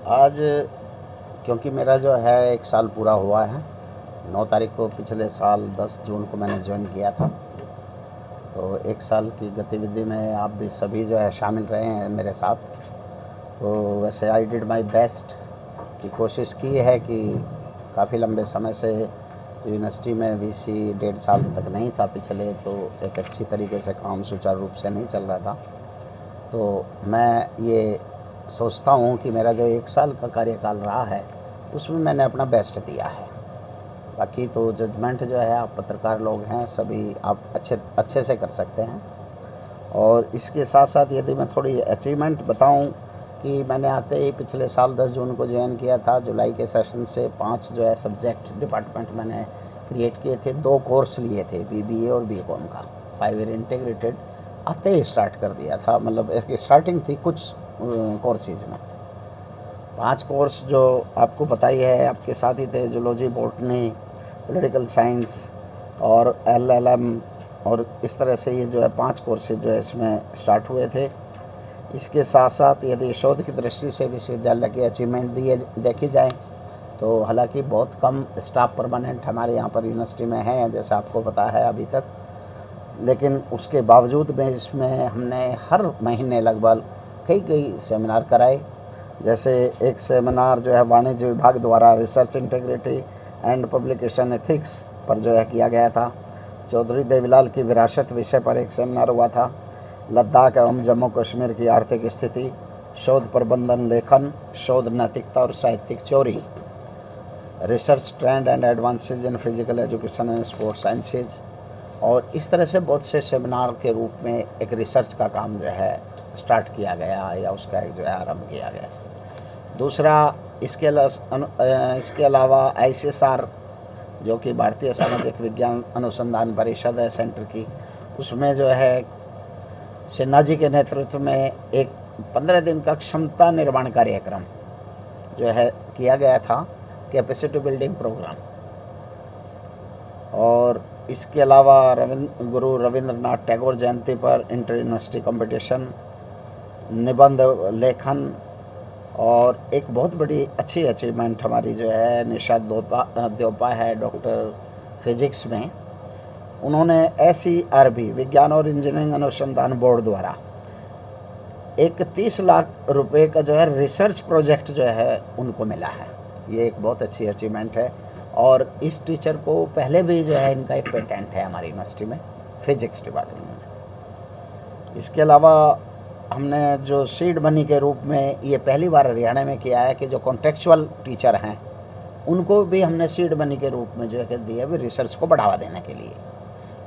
आज क्योंकि मेरा जो है 1 साल पूरा हुआ है। 9 तारीख को पिछले साल 10 जून को मैंने ज्वाइन किया था। तो 1 साल की गतिविधि में आप भी सभी जो है शामिल रहे हैं मेरे साथ। तो वैसे आई डिड माय बेस्ट की कोशिश की है कि काफ़ी लंबे समय से यूनिवर्सिटी में वीसी 1.5 साल तक नहीं था पिछले, तो एक अच्छी तरीके से काम सुचारू रूप से नहीं चल रहा था। तो मैं ये सोचता हूँ कि मेरा जो 1 साल का कार्यकाल रहा है उसमें मैंने अपना बेस्ट दिया है। बाकी तो जजमेंट जो है आप पत्रकार लोग हैं, सभी आप अच्छे से कर सकते हैं। और इसके साथ साथ यदि मैं थोड़ी अचीवमेंट बताऊं कि मैंने आते ही पिछले साल 10 जून को ज्वाइन किया था। जुलाई के सेशन से 5 जो है सब्जेक्ट डिपार्टमेंट मैंने क्रिएट किए थे। 2 कोर्स लिए थे, बीबीए और बीकॉम का। 5 ईयर इंटीग्रेटेड आते ही स्टार्ट कर दिया था, मतलब एक स्टार्टिंग थी कुछ कोर्सेज में। 5 कोर्स जो आपको पता ही है, आपके साथ ही थे, जूलॉजी, बॉटनी, पॉलिटिकल साइंस और एलएलएम, और इस तरह से ये जो है 5 कोर्सेज जो है इसमें स्टार्ट हुए थे। इसके साथ साथ यदि शोध की दृष्टि से विश्वविद्यालय की अचीवमेंट देखी जाए तो हालांकि बहुत कम स्टाफ परमानेंट हमारे यहाँ पर यूनिवर्सिटी में है, जैसा आपको पता है अभी तक। लेकिन उसके बावजूद में इसमें हमने हर महीने लगभग कई सेमिनार कराए। जैसे एक सेमिनार जो है वाणिज्य विभाग द्वारा research integrity and publication ethics पर जो है किया गया था। चौधरी देवीलाल की विरासत विषय पर एक सेमिनार हुआ था। लद्दाख एवं जम्मू कश्मीर की आर्थिक स्थिति, शोध प्रबंधन लेखन, शोध नैतिकता और साहित्यिक चोरी, research trend and advances in physical education and sports sciences. और इस तरह से बहुत से सेमिनार के रूप में एक रिसर्च का काम जो है स्टार्ट किया गया या उसका एक जो है आरंभ किया गया। दूसरा, इसके अलावा ICSR जो कि भारतीय सामाजिक विज्ञान अनुसंधान परिषद है सेंटर की, उसमें जो है सिन्हा जी के नेतृत्व में एक 15 दिन का क्षमता निर्माण कार्यक्रम जो है किया गया था, कैपेसिटी बिल्डिंग प्रोग्राम। और इसके अलावा गुरु रविंद्रनाथ टैगोर जयंती पर इंटर यूनिवर्सिटी कंपटीशन, निबंध लेखन, और एक बहुत बड़ी अच्छी अचीवमेंट हमारी जो है निशा द्योपा है डॉक्टर फिजिक्स में। उन्होंने SERB विज्ञान और इंजीनियरिंग अनुसंधान बोर्ड द्वारा एक 30 लाख रुपए का जो है रिसर्च प्रोजेक्ट जो है उनको मिला है। ये एक बहुत अच्छी अचीवमेंट है। और इस टीचर को पहले भी जो है इनका एक पेटेंट है हमारी यूनिवर्सिटी में फिजिक्स डिपार्टमेंट में। इसके अलावा हमने जो सीड मनी के रूप में ये पहली बार हरियाणा में किया है कि जो कॉन्टेक्चुअल टीचर हैं उनको भी हमने सीड मनी के रूप में जो है दिया भी रिसर्च को बढ़ावा देने के लिए।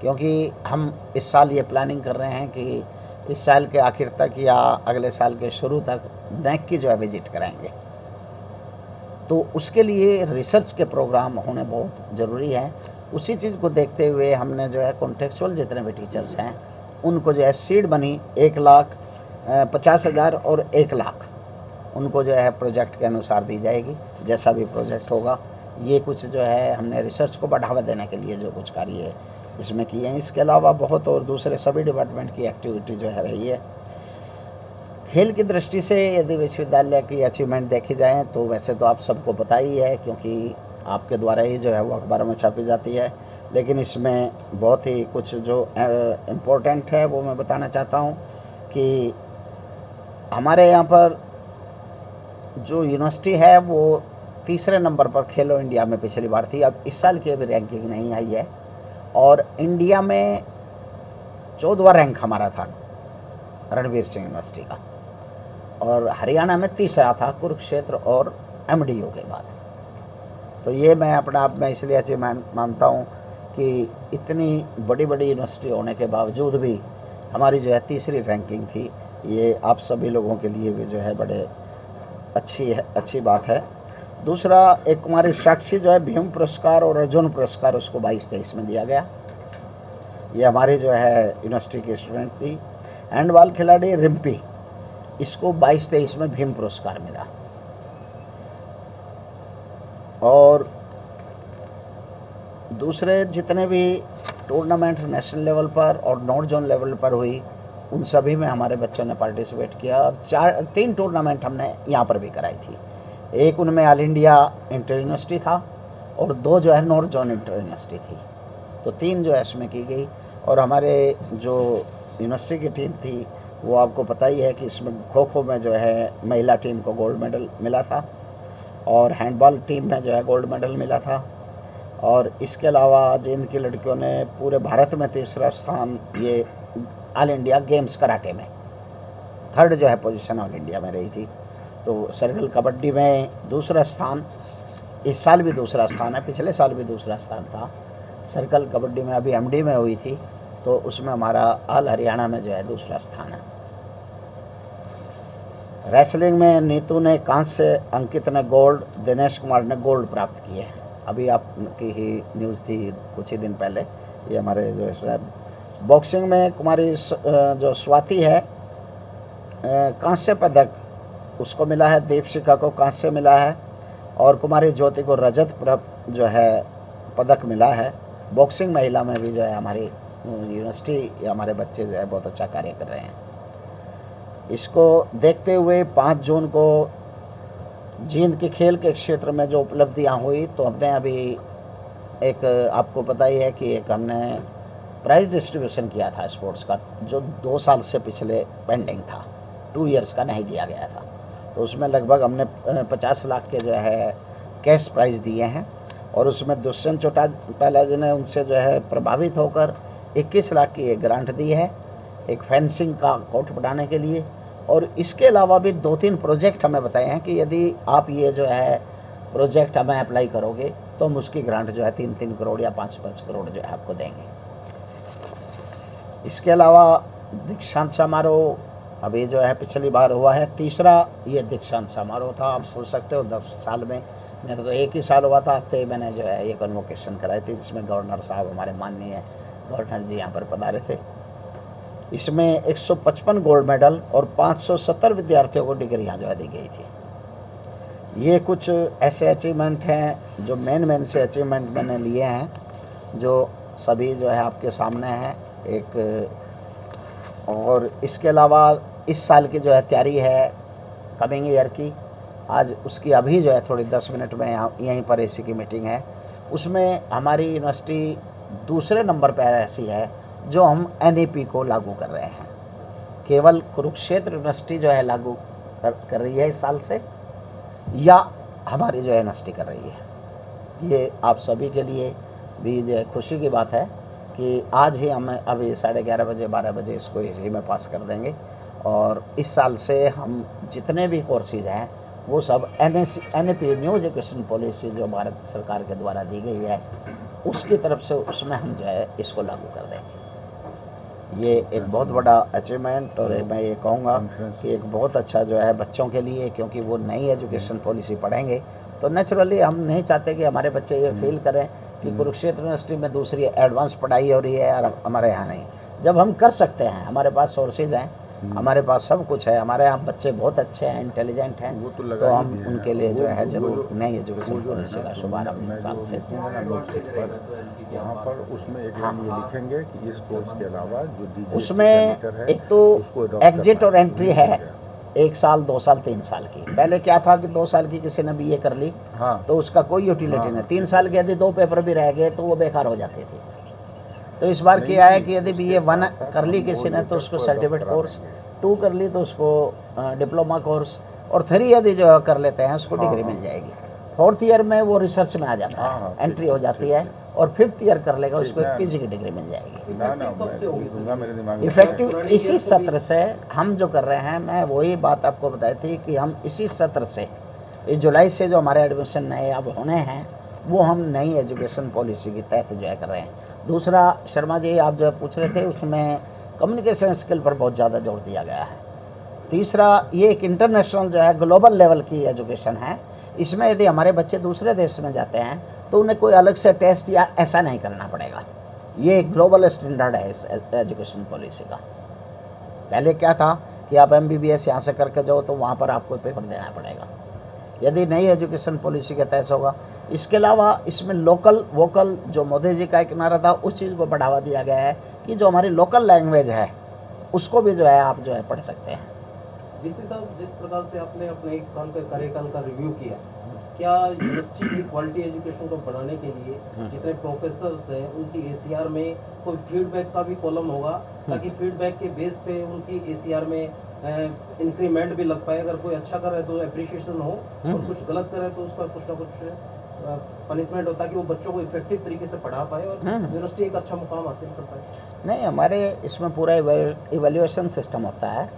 क्योंकि हम इस साल ये प्लानिंग कर रहे हैं कि इस साल के आखिर तक या अगले साल के शुरू तक NAAC की जो है विजिट कराएंगे। तो उसके लिए रिसर्च के प्रोग्राम होने बहुत ज़रूरी है। उसी चीज़ को देखते हुए हमने जो है कॉन्टेक्चुअल जितने भी टीचर्स हैं उनको जो है सीड मनी 1,50,000 और 1 लाख उनको जो है प्रोजेक्ट के अनुसार दी जाएगी। जैसा भी प्रोजेक्ट होगा, ये कुछ जो है हमने रिसर्च को बढ़ावा देने के लिए जो कुछ कार्य है इसमें किए हैं। इसके अलावा बहुत और दूसरे सभी डिपार्टमेंट की एक्टिविटी जो है रही है। खेल की दृष्टि से यदि विश्वविद्यालय की अचीवमेंट देखी जाए तो वैसे तो आप सबको पता ही है, क्योंकि आपके द्वारा ही जो है वो अखबारों में छापी जाती है। लेकिन इसमें बहुत ही कुछ जो इम्पोर्टेंट है वो मैं बताना चाहता हूँ कि हमारे यहाँ पर जो यूनिवर्सिटी है वो 3रे नंबर पर खेलो इंडिया में पिछली बार थी। अब इस साल की अभी रैंकिंग नहीं आई है। और इंडिया में 14वां रैंक हमारा था रणवीर सिंह यूनिवर्सिटी का, और हरियाणा में 3रा था कुरुक्षेत्र और MDU के बाद। तो ये मैं अपने आप में इसलिए अचीवमेंट मानता हूँ कि इतनी बड़ी यूनिवर्सिटी होने के बावजूद भी हमारी जो है 3री रैंकिंग थी। ये आप सभी लोगों के लिए भी जो है बड़े अच्छी बात है। दूसरा, एक कुमारी साक्षी जो है भीम पुरस्कार और अर्जुन पुरस्कार उसको 22-23 में दिया गया। ये हमारी जो है यूनिवर्सिटी की स्टूडेंट थी। हैंडबॉल खिलाड़ी रिम्पी, इसको 22-23 में भीम पुरस्कार मिला। और दूसरे जितने भी टूर्नामेंट नेशनल लेवल पर और नॉर्थ जोन लेवल पर हुई उन सभी में हमारे बच्चों ने पार्टिसिपेट किया। और 3 टूर्नामेंट हमने यहाँ पर भी कराई थी। एक उनमें ऑल इंडिया इंटर यूनिवर्सिटी था और 2 जो है नॉर्थ जोन इंटर यूनिवर्सिटी थी। तो 3 जो है इसमें की गई। और हमारे जो यूनिवर्सिटी की टीम थी वो आपको पता ही है कि इसमें खो खो में जो है महिला टीम को गोल्ड मेडल मिला था और हैंडबॉल टीम में जो है गोल्ड मेडल मिला था। और इसके अलावा जिन की लड़कियों ने पूरे भारत में तीसरा स्थान, ये ऑल इंडिया गेम्स कराटे में 3rd जो है पोजीशन ऑल इंडिया में रही थी। तो सर्कल कबड्डी में दूसरा स्थान, इस साल भी दूसरा स्थान है, पिछले साल भी दूसरा स्थान था। सर्कल कबड्डी में अभी एमडी में हुई थी तो उसमें हमारा ऑल हरियाणा में जो है दूसरा स्थान है। रेसलिंग में नीतू ने कांस्य, अंकित ने गोल्ड, दिनेश कुमार ने गोल्ड प्राप्त किए हैं। अभी आपकी ही न्यूज़ थी कुछ ही दिन पहले, ये हमारे जो है। बॉक्सिंग में कुमारी जो स्वाति है कांस्य पदक उसको मिला है, दीपशिखा को कांस्य मिला है और कुमारी ज्योति को रजत जो है पदक मिला है। बॉक्सिंग महिला में भी जो है हमारी यूनिवर्सिटी या हमारे बच्चे जो है बहुत अच्छा कार्य कर रहे हैं। इसको देखते हुए 5 जून को जींद के खेल के क्षेत्र में जो उपलब्धियां हुई, तो हमने अभी एक, आपको पता ही है कि एक हमने प्राइज़ डिस्ट्रीब्यूशन किया था स्पोर्ट्स का, जो 2 साल से पिछले पेंडिंग था, 2 ईयर्स का नहीं दिया गया था। तो उसमें लगभग हमने 50 लाख के जो है कैश प्राइज़ दिए हैं और उसमें दुष्यंत चौटाला जी ने उनसे जो है प्रभावित होकर 21 लाख की एक ग्रांट दी है, एक फेंसिंग का कोर्ट बनाने के लिए। और इसके अलावा भी 2-3 प्रोजेक्ट हमें बताए हैं कि यदि आप ये जो है प्रोजेक्ट हमें अप्लाई करोगे तो हम उसकी ग्रांट जो है 3-3 करोड़ या 5-5 करोड़ जो है आपको देंगे। इसके अलावा दीक्षांत समारोह अभी जो है पिछली बार हुआ है, तीसरा ये दीक्षांत समारोह था। आप सोच सकते हो 10 साल में, मेरा तो 1 ही साल हुआ था, तब मैंने जो है ये कन्वोकेशन कराई थी जिसमें गवर्नर साहब, हमारे माननीय गवर्नर जी यहाँ पर पधारे थे। इसमें 155 गोल्ड मेडल और 570 विद्यार्थियों को डिग्रियाँ जो है दी गई थी। ये कुछ ऐसे अचीवमेंट हैं जो मेन से अचीवमेंट मैंने लिए हैं, जो सभी जो है आपके सामने हैं एक। और इसके अलावा इस साल की जो है तैयारी है कमिंग ईयर की, आज उसकी अभी जो है थोड़ी 10 मिनट में यहीं पर एसी की मीटिंग है। उसमें हमारी यूनिवर्सिटी दूसरे नंबर पर ऐसी है जो हम NEP को लागू कर रहे हैं। केवल कुरुक्षेत्र यूनिवर्सिटी जो है लागू कर रही है इस साल से, या हमारी जो है यूनिवर्सिटी कर रही है। ये आप सभी के लिए भी जो है खुशी की बात है कि आज ही हम अभी 11:30 बजे 12 बजे इसको इसी में पास कर देंगे। और इस साल से हम जितने भी कोर्सेज हैं वो सब NEP न्यू एजुकेशन पॉलिसी जो भारत सरकार के द्वारा दी गई है उसकी तरफ से, उसमें हम जो है इसको लागू कर देंगे। ये एक बहुत बड़ा अचीवमेंट, और मैं ये कहूँगा कि एक बहुत अच्छा जो है बच्चों के लिए, क्योंकि वो नई एजुकेशन पॉलिसी पढ़ेंगे तो नेचुरली हम नहीं चाहते कि हमारे बच्चे ये फील करें कि कुरुक्षेत्र यूनिवर्सिटी में दूसरी एडवांस पढ़ाई हो रही है और हमारे यहाँ नहीं। जब हम कर सकते हैं, हमारे पास सोर्सेज हैं, हमारे पास सब कुछ है, हमारे यहाँ बच्चे बहुत अच्छे हैं, इंटेलिजेंट हैं, तो हम उनके लिए जो है जरूर नई एजुकेशन पॉलिसी का शुभारंभ इस साल से। यहाँ पर उसमें एक लाइन ये लिखेंगे कि इस कोर्स के अलावा जो उसमें एक तो एग्जिट और एंट्री है 1 साल 2 साल 3 साल की। पहले क्या था कि 2 साल की किसी ने BA कर ली तो उसका कोई यूटिलिटी नहीं, 3 साल के यदि 2 पेपर भी रह गए तो वो बेकार हो जाते थे। तो इस बार क्या है कि यदि BA 1 कर ली किसी ने तो उसको सर्टिफिकेट कोर्स, 2 कर ली तो उसको डिप्लोमा कोर्स, और 3 यदि जो कर लेते हैं उसको डिग्री मिल जाएगी। 4th ईयर में वो रिसर्च में आ जाता है, एंट्री हो जाती है, और 5th ईयर कर लेगा उसको एक PG की डिग्री मिल जाएगी। इफेक्टिव इसी सत्र से हम जो कर रहे हैं, मैं वही बात आपको बताई थी कि हम इसी सत्र से, इस जुलाई से जो हमारे एडमिशन नए अब होने हैं वो हम नई एजुकेशन पॉलिसी के तहत जो है कर रहे हैं। दूसरा, शर्मा जी आप जो पूछ रहे थे उसमें कम्युनिकेशन स्किल पर बहुत ज़्यादा जोर दिया गया है। तीसरा, ये एक इंटरनेशनल जो है ग्लोबल लेवल की एजुकेशन है। इसमें यदि हमारे बच्चे दूसरे देश में जाते हैं तो उन्हें कोई अलग से टेस्ट या ऐसा नहीं करना पड़ेगा। ये ग्लोबल स्टैंडर्ड है इस एजुकेशन पॉलिसी का। पहले क्या था कि आप MBBS यहाँ से करके जाओ तो वहाँ पर आपको पेपर देना पड़ेगा, यदि नई एजुकेशन पॉलिसी के तहत होगा। इसके अलावा इसमें लोकल वोकल जो मोदी जी का एक नारा था, उस चीज़ को बढ़ावा दिया गया है कि जो हमारी लोकल लैंग्वेज है उसको भी जो है आप जो है पढ़ सकते हैं। डीसी साहब, जिस प्रकार से आपने अपने 1 साल का कार्यकाल का रिव्यू किया, क्या यूनिवर्सिटी की क्वालिटी एजुकेशन को बढ़ाने के लिए जितने प्रोफेसर्स हैं उनकी एसीआर में कोई फीडबैक का भी कॉलम होगा, ताकि फीडबैक के बेस पे उनकी एसीआर में इंक्रीमेंट भी लग पाए? अगर कोई अच्छा कर रहा है तो अप्रिशिएशन हो, और कुछ गलत कर रहा है तो उसका कुछ ना कुछ पनिशमेंट हो, ताकि वो बच्चों को इफेक्टिव तरीके से पढ़ा पाए और यूनिवर्सिटी एक अच्छा मुकाम हासिल कर पाए। नहीं, हमारे इसमें पूरा इवैल्यूएशन सिस्टम होता है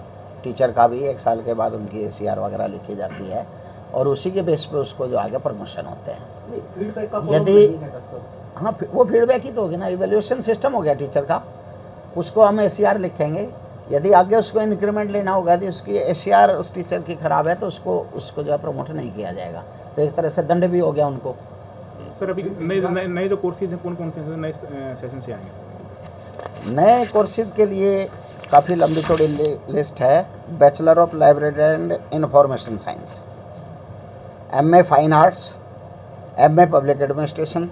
टीचर का भी। 1 साल के बाद उनकी एसीआर वगैरह लिखी जाती है और उसी के बेस पे उसको जो आगे प्रमोशन होते हैं। फीडबैक का यदि हाँ, वो फीडबैक ही तो होगी ना, इवैल्यूएशन सिस्टम हो गया टीचर का। उसको हम एसीआर लिखेंगे, यदि आगे उसको इंक्रीमेंट लेना होगा, यदि उसकी एसीआर उस टीचर की ख़राब है तो उसको जो है प्रमोट नहीं किया जाएगा, तो एक तरह से दंड भी हो गया उनको। सर, अभी नए जो कोर्सेज हैं कौन से नए सेशन से आएंगे? नए कोर्सेज के लिए काफ़ी लंबी चौड़ी लिस्ट है। Bachelor of library and information science, MA fine arts, MA public administration,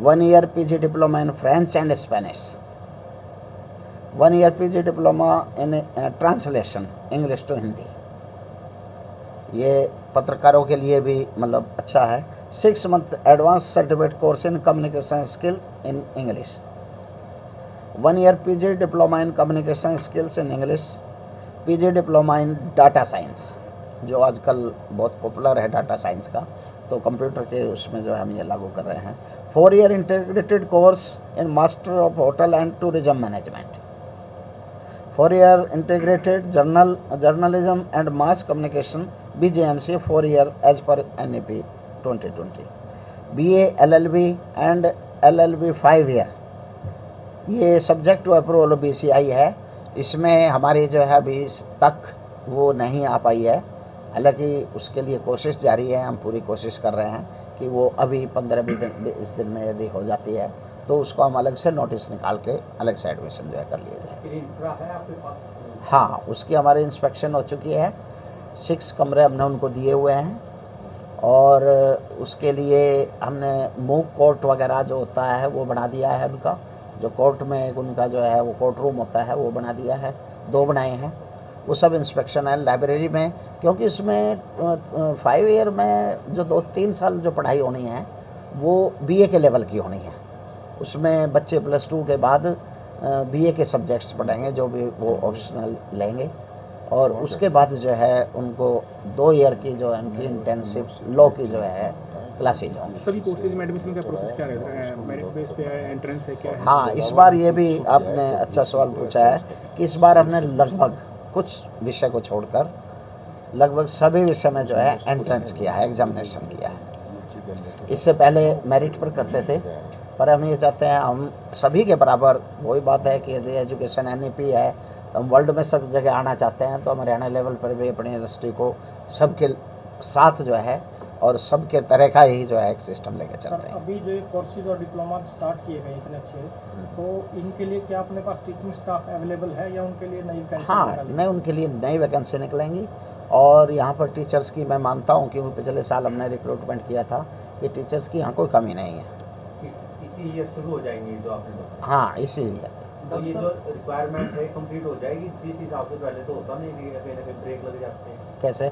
1 year PG diploma in French and Spanish, 1 year PG diploma in translation English to Hindi. ये पत्रकारों के लिए भी मतलब अच्छा है। 6 month advance certificate course in communication skills in English, 1 year PG diploma in communication skills in English, PG diploma in data science, जो आजकल बहुत पॉपुलर है डाटा साइंस का, तो कंप्यूटर के उसमें जो हम ये लागू कर रहे हैं। 4 year integrated course in master of hotel and tourism management, 4 year integrated journalism and mass communication BJMC 4 year as per NEP 2020, BA LLB and LLB 5 year. ये सब्जेक्ट टू अप्रूवल BCI है। इसमें हमारी जो है अभी तक वो नहीं आ पाई है, हालांकि उसके लिए कोशिश जारी है। हम पूरी कोशिश कर रहे हैं कि वो अभी 15-20 दिन में यदि हो जाती है तो उसको हम अलग से नोटिस निकाल के अलग से एडमिशन जो है कर लिया जाए। इंफ्रा है आपके पास? हाँ, उसकी हमारी इंस्पेक्शन हो चुकी है। 6 कमरे हमने उनको दिए हुए हैं और उसके लिए हमने मूव कोर्ट वगैरह जो होता है वो बना दिया है। उनका जो कोर्ट में उनका जो है वो कोर्ट रूम होता है वो बना दिया है, 2 बनाए हैं। वो सब इंस्पेक्शन है। लाइब्रेरी में, क्योंकि उसमें 5 ईयर में जो 2-3 साल जो पढ़ाई होनी है वो BA के लेवल की होनी है। उसमें बच्चे +2 के बाद BA के सब्जेक्ट्स पढ़ेंगे जो भी वो ऑप्शनल लेंगे, और उसके बाद जो है उनको 2 ईयर की जो उनकी इंटेंसिव लॉ की जो है क्लासेज होंगी। सभी कोर्सेज में एडमिशन का प्रोसेस क्या रहता है? मेरिट बेस पे है, एंट्रेंस है, क्या है? हाँ, इस बार ये भी आपने अच्छा सवाल पूछा है कि इस बार हमने लगभग कुछ विषय को छोड़कर लगभग सभी विषय में जो है एंट्रेंस किया है, एग्जामिनेशन किया है। इससे पहले मेरिट पर करते थे, पर हम ये चाहते हैं हम सभी के बराबर। वही बात है कि यदि एजुकेशन NEP है तो हम वर्ल्ड में सब जगह आना चाहते हैं, तो हम हरियाणा लेवल पर भी अपनी यूनिवर्सिटी को सबके साथ जो है और सबके तरह का ही जो है एक सिस्टम लेके चलते हैं। अभी जो ये कोर्सेज और डिप्लोमा स्टार्ट किए गए इतने अच्छे, तो इनके लिए क्या अपने पास टीचिंग स्टाफ अवेलेबल है या उनके लिए नई वैकेंसी? हाँ, नहीं, उनके लिए नई वैकेंसी निकलेंगी। और यहाँ पर टीचर्स की मैं मानता हूँ कि पिछले साल हमने रिक्रूटमेंट किया था कि टीचर्स की यहाँ कोई कमी नहीं है। इसी ईयर शुरू हो जाएंगी जो आपने बताया? हाँ, इसी ईयर। तो ये जो रिक्वायरमेंट है कंप्लीट हो जाएगी जिस हिसाब से? पहले तो होता नहीं, कहीं ना कहीं ब्रेक लग जाते हैं। कैसे?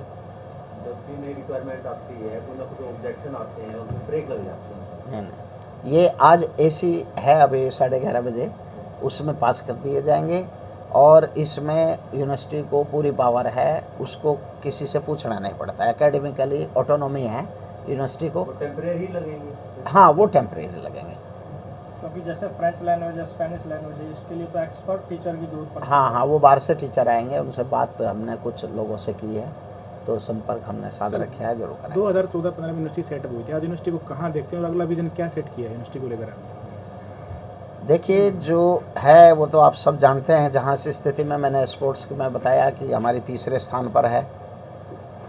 जब भी नई रिक्वायरमेंट आती है कोई ना कोई ऑब्जेक्शन आते हैं और ब्रेक लग जाते हैं। नहीं, ये आज AC है अभी 11:30 बजे, उसमें पास कर दिए जाएंगे। और इसमें यूनिवर्सिटी को पूरी पावर है, उसको किसी से पूछना नहीं पड़ता। एकेडमिकली ऑटोनॉमी है यूनिवर्सिटी को। टेम्परेरी लगेंगे? हाँ, वो टेम्परेरी लगेंगे। क्योंकि जैसे फ्रेंच लैंग्वेज है, स्पेनिश लैंग्वेज है, इसके लिए तो एक्सपर्ट टीचर की जरूरत पड़ती है। हाँ, वो बाहर से टीचर आएंगे, उनसे बात हमने कुछ लोगों से की है, तो संपर्क हमने साध रखा है, जरूर करेंगे। 2014-15 में यूनिवर्सिटी सेटअप हुई थी, आज यूनिवर्सिटी को कहाँ देखते हैं और अगला विजन क्या सेट किया है यूनिवर्सिटी को लेकर? देखिए, जो है वो तो आप सब जानते हैं। जहाँ से स्थिति में मैंने स्पोर्ट्स में बताया कि हमारी 3रे स्थान पर है,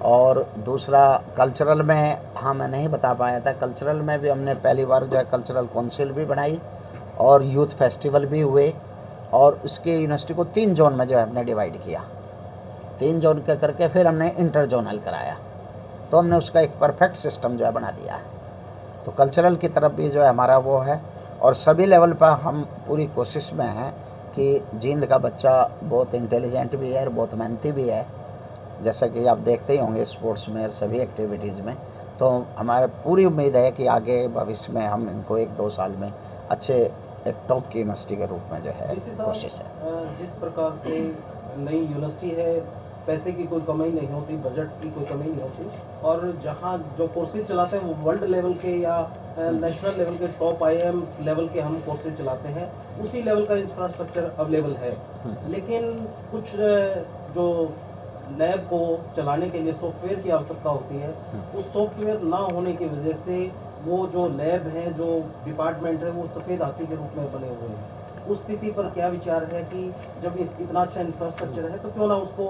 और दूसरा कल्चरल में, हाँ मैं नहीं बता पाया था, कल्चरल में भी हमने पहली बार जो है कल्चरल काउंसिल भी बनाई और यूथ फेस्टिवल भी हुए, और उसके यूनिवर्सिटी को 3 जोन में जो है हमने डिवाइड किया। 3 जोन के करके फिर हमने इंटर जोनल कराया, तो हमने उसका एक परफेक्ट सिस्टम जो है बना दिया है। तो कल्चरल की तरफ भी जो है हमारा वो है, और सभी लेवल पर हम पूरी कोशिश में हैं कि जींद का बच्चा बहुत इंटेलिजेंट भी है और बहुत मेहनती भी है, जैसा कि आप देखते ही होंगे स्पोर्ट्स में और सभी एक्टिविटीज़ में। तो हमारे पूरी उम्मीद है कि आगे भविष्य में हम इनको 1-2 साल में अच्छे एक टॉप की यूनिवर्सिटी के रूप में जो है कोशिश है। जिस प्रकार से नई यूनिवर्सिटी है, पैसे की कोई कमी नहीं होती, बजट की कोई कमी नहीं होती, और जहाँ जो कोर्सेज चलाते हैं वो वर्ल्ड लेवल के या नेशनल लेवल के टॉप IIM लेवल के हम कोर्सेज चलाते हैं, उसी लेवल का इंफ्रास्ट्रक्चर अवेलेबल है। लेकिन कुछ जो लैब को चलाने के लिए सॉफ्टवेयर की आवश्यकता होती है, उस सॉफ्टवेयर ना होने की वजह से वो जो लैब है, जो डिपार्टमेंट है, वो सफ़ेद हाथी के रूप में बने हुए हैं। उस स्थिति पर क्या विचार है कि जब इतना अच्छा इंफ्रास्ट्रक्चर है तो क्यों ना उसको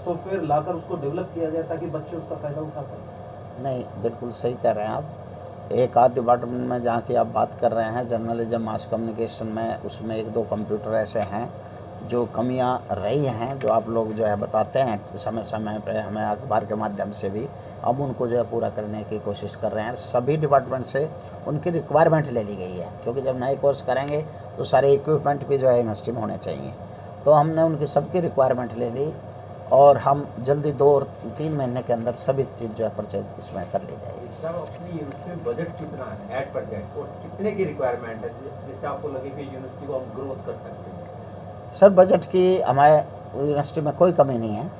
सॉफ्टवेयर लाकर उसको डेवलप किया जाए ताकि बच्चे उसका फ़ायदा उठा पाएँ? नहीं, बिल्कुल सही कह रहे हैं आप। एक आध डिपार्टमेंट में जहाँ की आप बात कर रहे हैं, जर्नलिज्म मास कम्युनिकेशन में, उसमें 1-2 कंप्यूटर ऐसे हैं जो कमियां रही हैं, जो आप लोग जो है बताते हैं समय समय पे हमें अखबार के माध्यम से भी, अब उनको जो है पूरा करने की कोशिश कर रहे हैं। सभी डिपार्टमेंट से उनकी रिक्वायरमेंट ले ली गई है, क्योंकि जब नए कोर्स करेंगे तो सारे इक्विपमेंट भी जो है यूनिवर्सिटी में होने चाहिए। तो हमने उनकी सबकी रिक्वायरमेंट ले ली और हम जल्दी 2 और 3 महीने के अंदर सभी चीज़ जो है परचेज इसमें कर ली जाएगी। सर, अपनी यूनिवर्सिटी में बजट कितना है एट प्रेजेंट और कितने की रिक्वायरमेंट है जिससे आपको लगे कि यूनिवर्सिटी को हम ग्रोथ कर सकते हैं? सर, बजट की हमारे यूनिवर्सिटी में कोई कमी नहीं है,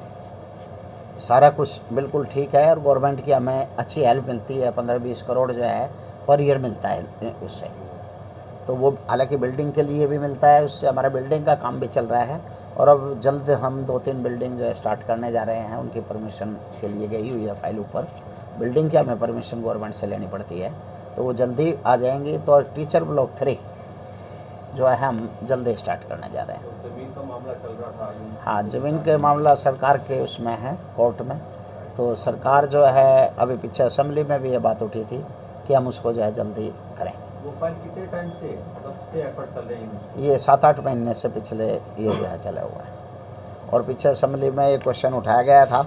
सारा कुछ बिल्कुल ठीक है और गवर्नमेंट की हमें अच्छी हेल्प मिलती है। 15-20 करोड़ जो है पर ईयर मिलता है उससे। तो वो हालांकि बिल्डिंग के लिए भी मिलता है, उससे हमारा बिल्डिंग का काम भी चल रहा है और अब जल्द हम 2-3 बिल्डिंग जो है स्टार्ट करने जा रहे हैं। उनकी परमिशन के लिए गई हुई है फाइल ऊपर। बिल्डिंग की हमें परमिशन गवर्नमेंट से लेनी पड़ती है, तो वो जल्दी आ जाएंगी। तो टीचर ब्लॉक 3 जो है हम जल्दी स्टार्ट करने जा रहे हैं। तो ज़मीन का मामला चल रहा था? हाँ, ज़मीन के मामला सरकार के उसमें है, कोर्ट में। तो सरकार जो है अभी पीछे असेंबली में भी ये बात उठी थी कि हम उसको जो है जल्दी करेंगे। वो फाइल कितने टाइम से कब से एफर्ट चल रहे हैं? ये 7-8 महीने से पिछले ये जो है चला हुआ है। और पीछे असेंबली में ये क्वेश्चन उठाया गया था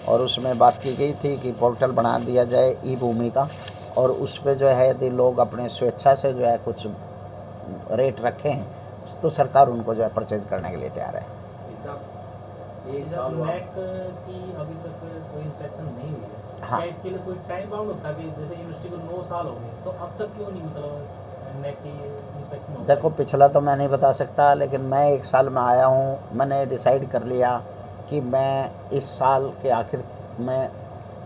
और उसमें बात की गई थी कि पोर्टल बना दिया जाए ई-भूमि का, और उस पर जो है यदि लोग अपने स्वेच्छा से जो है कुछ रेट रखें तो सरकार उनको जो है परचेज करने के लिए तैयार है। नेक की अभी तक कोई इंस्पेक्शन नहीं हुई है। हाँ। क्या इसके लिए कोई टाइम बाउंड होता है कि जैसे यूनिवर्सिटी को 9 साल हो गए, तो अब तक क्यों नहीं मतलब नेक की इंस्पेक्शन? देखो, पिछला तो मैं नहीं बता सकता, लेकिन मैं 1 साल में आया हूँ। मैंने डिसाइड कर लिया कि मैं इस साल के आखिर में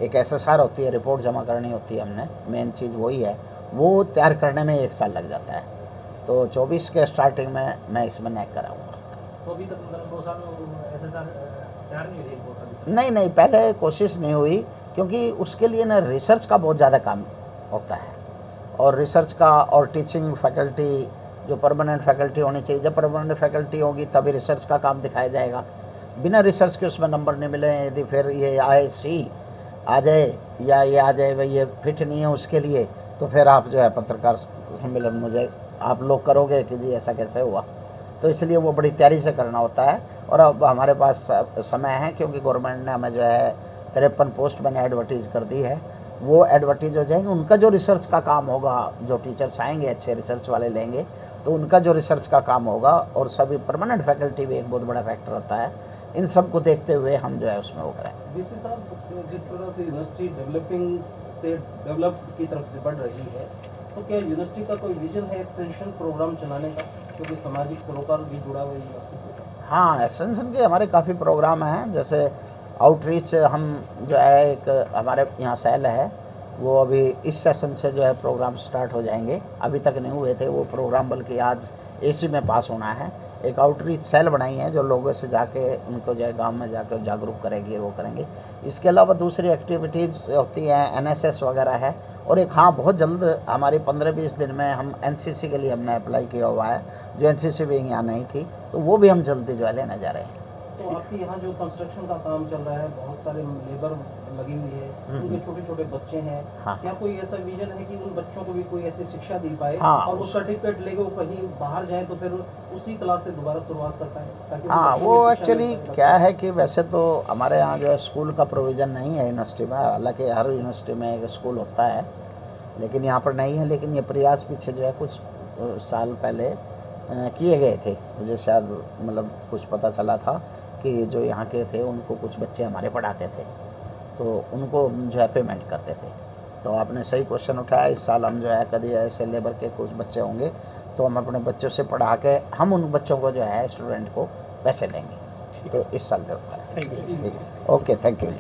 एक SSR होती है, रिपोर्ट जमा करनी होती है, हमने मेन चीज़ वही है, वो तैयार करने में 1 साल लग जाता है। तो 24 के स्टार्टिंग में मैं इसमें नेक कराऊँगा। तो अभी तक मतलब 2 साल में SSR तैयार नहीं हुई रिपोर्ट अभी? नहीं, पहले कोशिश नहीं हुई, क्योंकि उसके लिए ना रिसर्च का बहुत ज़्यादा काम होता है, और रिसर्च का और टीचिंग फैकल्टी जो परमानेंट फैकल्टी होनी चाहिए, जब परमानेंट फैकल्टी होगी तभी रिसर्च का काम दिखाया जाएगा। बिना रिसर्च के उसमें नंबर नहीं मिले, यदि फिर ये IC आ जाए या ये आ जाए भाई ये फिट नहीं है उसके लिए, तो फिर आप जो है पत्रकार सम्मेलन मुझे आप लोग करोगे कि जी ऐसा कैसे हुआ। तो इसलिए वो बड़ी तैयारी से करना होता है। और अब हमारे पास समय है, क्योंकि गवर्नमेंट ने हमें जो है 53 पोस्ट मैंने एडवर्टीज़ कर दी है। वो एडवर्टीज हो जाएंगे, उनका जो रिसर्च का काम होगा, जो टीचर्स आएंगे अच्छे रिसर्च वाले लेंगे, तो उनका जो रिसर्च का काम होगा, और सभी परमानेंट फैकल्टी भी एक बहुत बड़ा फैक्टर होता है, इन सब को देखते हुए हम जो है उसमें वो करें। डीसी साहब, जिस प्रकार से यूनिवर्सिटी डेवलपिंग से डेवलप की तरफ से बढ़ रही है, तो क्या यूनिवर्सिटी का कोई विजन है एक्सटेंशन प्रोग्राम चलाने का, क्योंकि सामाजिक सरोकार भी जुड़ा हुआ है यूनिवर्सिटी के साथ? हाँ, एक्सटेंशन के हमारे काफ़ी प्रोग्राम हैं, जैसे आउटरीच हम जो है एक हमारे यहाँ सेल है, वो अभी इस सेशन से जो है प्रोग्राम स्टार्ट हो जाएंगे। अभी तक नहीं हुए थे वो प्रोग्राम, बल्कि आज AC में पास होना है। एक आउटरीच सेल बनाई है जो लोगों से जाके उनको जो है गाँव में जाकर जागरूक करेगी, वो करेंगे। इसके अलावा दूसरी एक्टिविटीज़ होती हैं, NSS वगैरह है। और एक हाँ, बहुत जल्द हमारी 15-20 दिन में हम NCC के लिए हमने अप्लाई किया हुआ है, जो NCC भी यहाँ नहीं थी, तो वो भी हम जल्दी जो है लेने जा रहे हैं। तो आपके यहाँ जो कंस्ट्रक्शन का काम चल रहा है, बहुत सारे लेबर लगी हुई है, उनके छोटे छोटे बच्चे हैं, हाँ। क्या कोई ऐसा विजन है कि उन बच्चों को भी कोई ऐसी शिक्षा दी पाए, हाँ, और वो सर्टिफिकेट लेके वो कहीं बाहर जाए तो फिर उसी क्लास से दोबारा शुरुआत कर पाए, ताकि हाँ, बच्चों वो को शिक्षा एक्चुअली मिल पाए? क्या है कि वैसे तो हमारे यहाँ जो है स्कूल का प्रोविज़न नहीं है यूनिवर्सिटी में, हालांकि हर यूनिवर्सिटी में एक स्कूल होता है, लेकिन यहाँ पर नहीं है। लेकिन ये प्रयास पीछे जो है कुछ साल पहले किए गए थे। मुझे शायद मतलब कुछ पता चला था कि जो यहाँ के थे उनको कुछ बच्चे हमारे पढ़ाते थे, तो उनको जो है पेमेंट करते थे। तो आपने सही क्वेश्चन उठाया। इस साल हम जो है कभी ऐसे लेबर के कुछ बच्चे होंगे तो हम अपने बच्चों से पढ़ा के हम उन बच्चों को जो है स्टूडेंट को पैसे देंगे। तो इस साल जरूर करें। Thank you. ठीक है, ओके, थैंक यू।